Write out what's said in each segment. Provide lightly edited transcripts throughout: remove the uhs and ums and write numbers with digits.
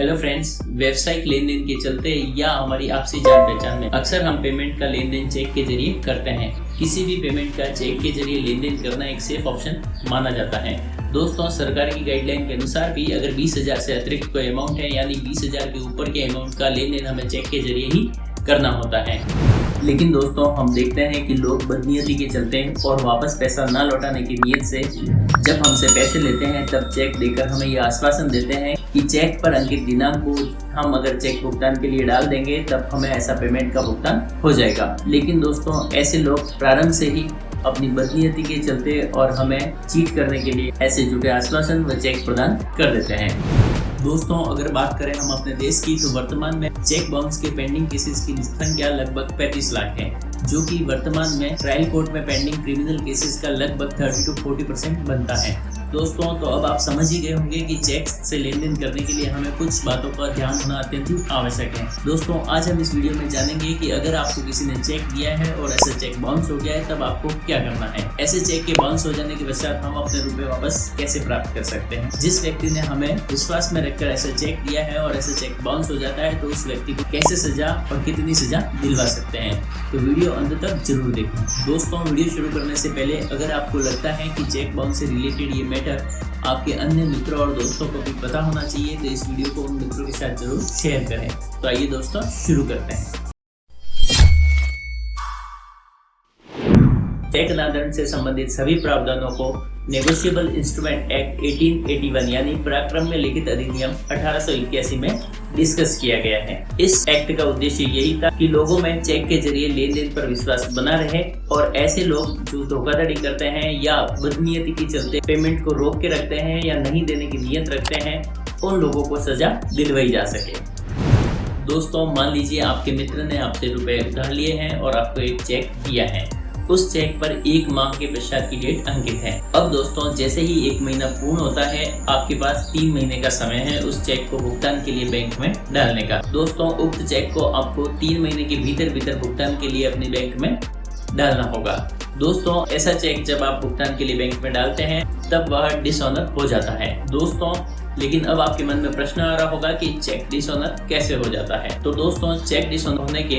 Hello friends, व्यावसायिक लेन then के चलते या हमारी आपसी जान पहचान में अक्सर हम पेमेंट का लेन देन चेक के जरिए करते हैं। किसी भी पेमेंट का चेक के जरिए लेन देन करना एक सेफ ऑप्शन माना जाता है। दोस्तों, सरकार की गाइडलाइन के अनुसार भी अगर 20,000 से अतिरिक्त कोई अमाउंट है यानी 20,000 के ऊपर के अमाउंट का लेन देन हमें चेक के जरिए ही करना होता है। लेकिन दोस्तों, हम देखते हैं कि लोग बदनीयती के चलते और वापस पैसा ना लौटाने की नीयत से जब हमसे पैसे लेते हैं तब चेक देकर हमें यह आश्वासन देते हैं कि चेक पर अंकित दिनांक को हम अगर चेक भुगतान के लिए डाल देंगे तब हमें ऐसा पेमेंट का भुगतान हो जाएगा। लेकिन दोस्तों, ऐसे लोग प्रारंभ से ही अपनी बदनीयती के चलते और हमें चीट करने के लिए ऐसे झूठे आश्वासन व चेक प्रदान कर देते हैं। दोस्तों, अगर बात करें हम अपने देश की तो वर्तमान में चेक बाउंस के पेंडिंग केसेस की संख्या लगभग 35 लाख है, जो कि वर्तमान में ट्रायल कोर्ट में पेंडिंग क्रिमिनल केसेस का लगभग 30 to 40% बनता है। दोस्तों, तो अब आप समझ ही गए होंगे कि चेक से लेन देन करने के लिए हमें कुछ बातों का ध्यान होना अत्यंत आवश्यक है। दोस्तों, आज हम इस वीडियो में जानेंगे कि अगर आपको किसी ने चेक दिया है और ऐसा चेक बाउंस हो गया है तब आपको क्या करना है। ऐसे चेक के बाउंस हो जाने के पश्चात हम अपने रुपए वापस कैसे प्राप्त कर सकते हैं। जिस व्यक्ति ने हमें विश्वास में रखकर ऐसा चेक दिया है और ऐसा चेक बाउंस हो जाता है तो उस व्यक्ति को कैसे सजा और कितनी सजा दिलवा सकते हैं, तो वीडियो अंत तक जरूर देखें। दोस्तों, वीडियो शुरू करने से पहले अगर आपको लगता है कि चेक बाउंस से रिलेटेड ये मैटर आपके अन्य मित्रों और दोस्तों को भी पता होना चाहिए तो इस वीडियो को उन मित्रों के साथ जरूर शेयर करें। तो आइए दोस्तों, शुरू करते हैं। चेक अनादरण से संबंधित सभी प्रावधानों को नेगोशिएबल इंस्ट्रूमेंट एक्ट 1881 यानी पराक्रम में लिखित अधिनियम 1881 में डिस्कस किया गया है। इस एक्ट का उद्देश्य यही था कि लोगों में चेक के जरिए लेन देन पर विश्वास बना रहे और ऐसे लोग जो धोखाधड़ी करते हैं या बदनीयती के चलते पेमेंट को रोक के रखते हैं या नहीं देने की नीयत रखते हैं, उन लोगों को सजा दिलवाई जा सके। दोस्तों, मान लीजिए आपके मित्र ने आपसे रुपए उधार लिए हैं और आपको एक चेक दिया है। उस चेक पर 1 माह के पश्चात की डेट अंकित है। अब दोस्तों, जैसे ही 1 महीना पूर्ण होता है आपके पास 3 महीने का समय है उस चेक को भुगतान के लिए बैंक में डालने का। दोस्तों, उक्त चेक को आपको 3 महीने के भीतर भुगतान के लिए अपने बैंक में डालना होगा। दोस्तों, ऐसा चेक जब आप भुगतान के लिए बैंक में डालते हैं तब वह डिसऑनर हो जाता है। दोस्तों, लेकिन अब आपके मन में प्रश्न आ रहा होगा कि चेक डिसऑनर कैसे हो जाता है। तो दोस्तों, चेक डिसऑनर होने के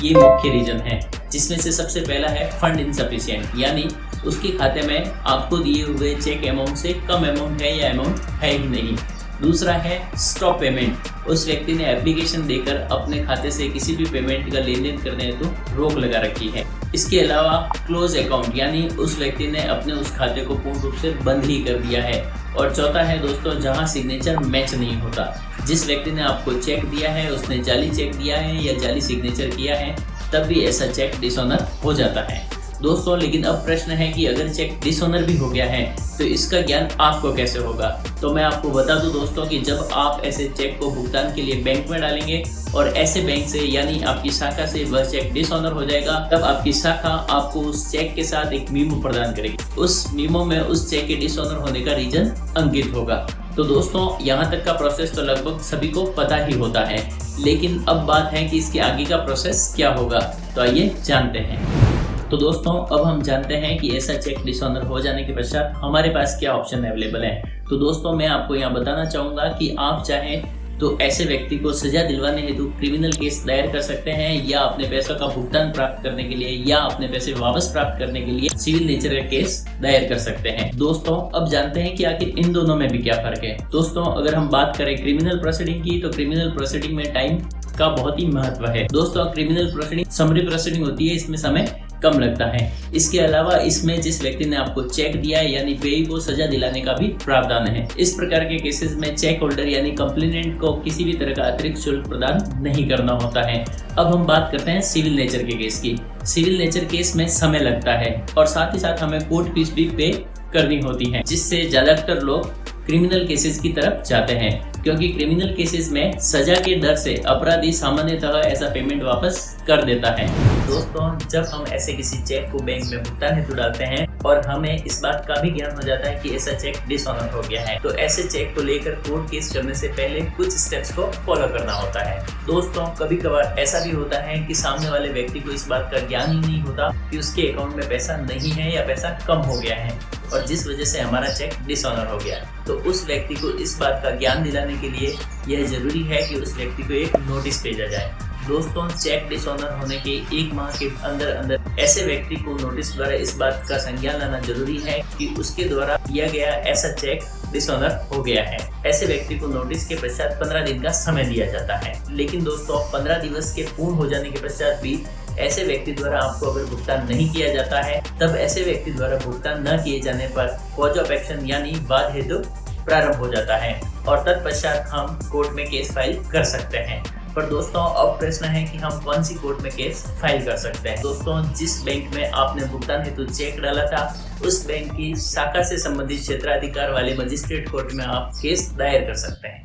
ये मुख्य रीजन है, जिसमें से सबसे पहला है फंड इनसफिशिएंट, यानी उसके खाते में आपको दिए हुए चेक अमाउंट से कम अमाउंट है या अमाउंट है ही नहीं। दूसरा है स्टॉप पेमेंट, उस व्यक्ति ने एप्लीकेशन देकर अपने खाते से किसी भी पेमेंट का लेन देन करने हेतु रोक लगा रखी है। इसके अलावा क्लोज अकाउंट, यानी उस व्यक्ति ने अपने उस खाते को पूर्ण रूप से बंद ही कर दिया है। और चौथा है दोस्तों, जहां सिग्नेचर मैच नहीं होता। जिस व्यक्ति ने आपको चेक दिया है उसने जाली चेक दिया है या जाली सिग्नेचर किया है, तब भी ऐसा चेक डिसऑनर हो जाता है। दोस्तों, लेकिन अब प्रश्न है कि अगर चेक डिसऑनर भी हो गया है तो इसका ज्ञान आपको कैसे होगा। तो मैं आपको बता दूं दोस्तों कि जब आप ऐसे चेक को भुगतान के लिए बैंक में डालेंगे और ऐसे बैंक से यानी आपकी शाखा से वह चेक डिसऑनर हो जाएगा, तब आपकी शाखा आपको उस चेक के साथ एक मीमो प्रदान करेगी। उस मीमो में उस चेक के डिसऑनर होने का रीजन अंकित होगा। तो दोस्तों, यहाँ तक का प्रोसेस तो लगभग सभी को पता ही होता है, लेकिन अब बात है कि इसके आगे का प्रोसेस क्या होगा। तो आइए जानते हैं। तो दोस्तों, अब हम जानते हैं कि ऐसा चेक डिसऑनर हो जाने के पश्चात हमारे पास क्या ऑप्शन अवेलेबल है। तो दोस्तों, मैं आपको यहाँ बताना चाहूँगा कि आप चाहें तो ऐसे व्यक्ति को सजा दिलवाने हेतु क्रिमिनल केस दायर कर सकते हैं या अपने पैसों का भुगतान प्राप्त करने के लिए या अपने पैसे वापस प्राप्त करने के लिए सिविल नेचर का केस दायर कर सकते हैं। दोस्तों, अब जानते हैं कि आखिर इन दोनों में भी क्या फर्क है। दोस्तों, अगर हम बात करें क्रिमिनल प्रोसीडिंग की तो क्रिमिनल प्रोसीडिंग में टाइम का बहुत ही महत्व है। दोस्तों, क्रिमिनल प्रोसीडिंग समरी प्रोसीडिंग होती है, इसमें समय कम लगता है। इसके अलावा इसमें जिस व्यक्ति ने आपको चेक दिया है यानी पेई को सजा दिलाने का भी प्रावधान है। इस प्रकार के केसेस में चेक होल्डर यानी कंप्लेनेंट को किसी भी तरह का अतिरिक्त शुल्क प्रदान नहीं करना होता है। अब हम बात करते हैं सिविल नेचर के केस की। सिविल नेचर केस में समय लगता है और साथ ही साथ हमें कोर्ट फीस भी पे करनी होती है, जिससे ज्यादातर लोग क्रिमिनल केसेस की तरफ जाते हैं, क्योंकि क्रिमिनल केसेस में सजा के डर से अपराधी सामान्यतः ऐसा पेमेंट वापस कर देता है। दोस्तों, जब हम ऐसे किसी चेक को बैंक में भुगतान हेतु डालते हैं और हमें इस बात का भी ज्ञान हो जाता है कि ऐसा चेक डिसऑनर हो गया है, तो ऐसे चेक को लेकर कोर्ट केस करने से पहले कुछ स्टेप्स को फॉलो करना होता है। दोस्तों, कभी कभार ऐसा भी होता है कि सामने वाले व्यक्ति को इस बात का ज्ञान ही नहीं होता कि उसके अकाउंट में पैसा नहीं है या पैसा कम हो गया है और जिस वजह से हमारा चेक डिसऑनर हो गया। तो उस व्यक्ति को इस बात का ज्ञान दिलाने के लिए यह जरूरी है कि उस व्यक्ति को एक नोटिस भेजा जाए। दोस्तों, चेक डिसऑनर होने के 1 माह के अंदर ऐसे व्यक्ति को नोटिस द्वारा इस बात का संज्ञान लाना जरूरी है कि उसके द्वारा किया गया ऐसा चेक डिसऑनर हो गया है। ऐसे व्यक्ति को नोटिस के पश्चात 15 दिन का समय दिया जाता है। लेकिन दोस्तों, 15 दिवस के पूर्ण हो जाने के पश्चात भी ऐसे व्यक्ति द्वारा आपको अगर भुगतान नहीं किया जाता है, तब ऐसे व्यक्ति द्वारा भुगतान न किए जाने पर कॉज ऑफ एक्शन यानी वाद हेतु प्रारंभ हो जाता है और तत्पश्चात हम कोर्ट में केस फाइल कर सकते हैं। पर दोस्तों, अब प्रश्न है कि हम कौन सी कोर्ट में केस फाइल कर सकते हैं। दोस्तों, जिस बैंक में आपने भुगतान हेतु चेक डाला था, उस बैंक की शाखा से संबंधित क्षेत्राधिकार वाले मजिस्ट्रेट कोर्ट में आप केस दायर कर सकते हैं।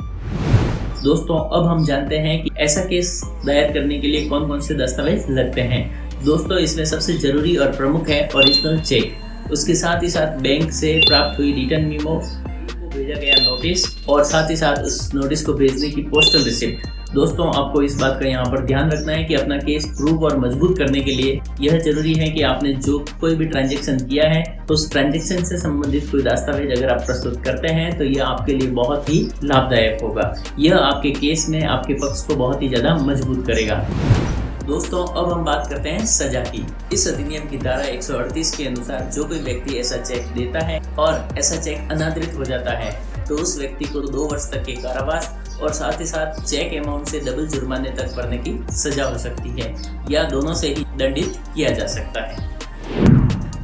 दोस्तों, अब हम जानते हैं कि ऐसा केस दायर करने के लिए कौन कौन से दस्तावेज लगते हैं। दोस्तों, इसमें सबसे जरूरी और प्रमुख है ओरिजिनल चेक, उसके साथ ही साथ बैंक से प्राप्त हुई रिटर्न मीमो, भेजा गया नोटिस और साथ ही साथ उस नोटिस को भेजने की पोस्टल रिसिप्ट। दोस्तों, आपको इस बात का यहाँ पर ध्यान रखना है कि अपना केस प्रूव और मजबूत करने के लिए यह जरूरी है कि आपने जो कोई भी ट्रांजैक्शन किया है, तो उस ट्रांजैक्शन से संबंधित कोई दस्तावेज अगर आप प्रस्तुत करते हैं तो यह आपके लिए बहुत ही लाभदायक होगा। यह आपके केस में आपके पक्ष को बहुत ही ज्यादा मजबूत करेगा। दोस्तों, अब हम बात करते हैं सजा की। इस अधिनियम की धारा 138 के अनुसार जो कोई व्यक्ति ऐसा चेक देता है और ऐसा चेक अनादृत हो जाता है, तो उस व्यक्ति को 2 वर्ष तक के कारावास और साथ ही साथ चेक अमाउंट से डबल जुर्माने तक भरने की सजा हो सकती है या दोनों से ही दंडित किया जा सकता है।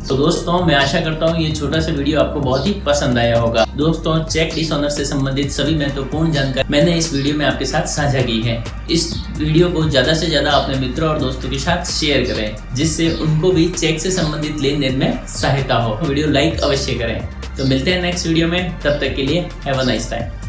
तो दोस्तों, मैं आशा करता हूँ ये छोटा सा वीडियो आपको बहुत ही पसंद आया होगा। दोस्तों, चेक डिसऑनर से संबंधित सभी महत्वपूर्ण जानकारी मैंने इस वीडियो में आपके साथ साझा की है। इस वीडियो को ज्यादा से ज्यादा अपने मित्रों और दोस्तों के साथ शेयर करें, जिससे उनको भी चेक से संबंधित लेन देन में सहायता हो। वीडियो लाइक अवश्य करें। तो मिलते हैं नेक्स्ट वीडियो में, तब तक के लिए हैव अ नाइस टाइम।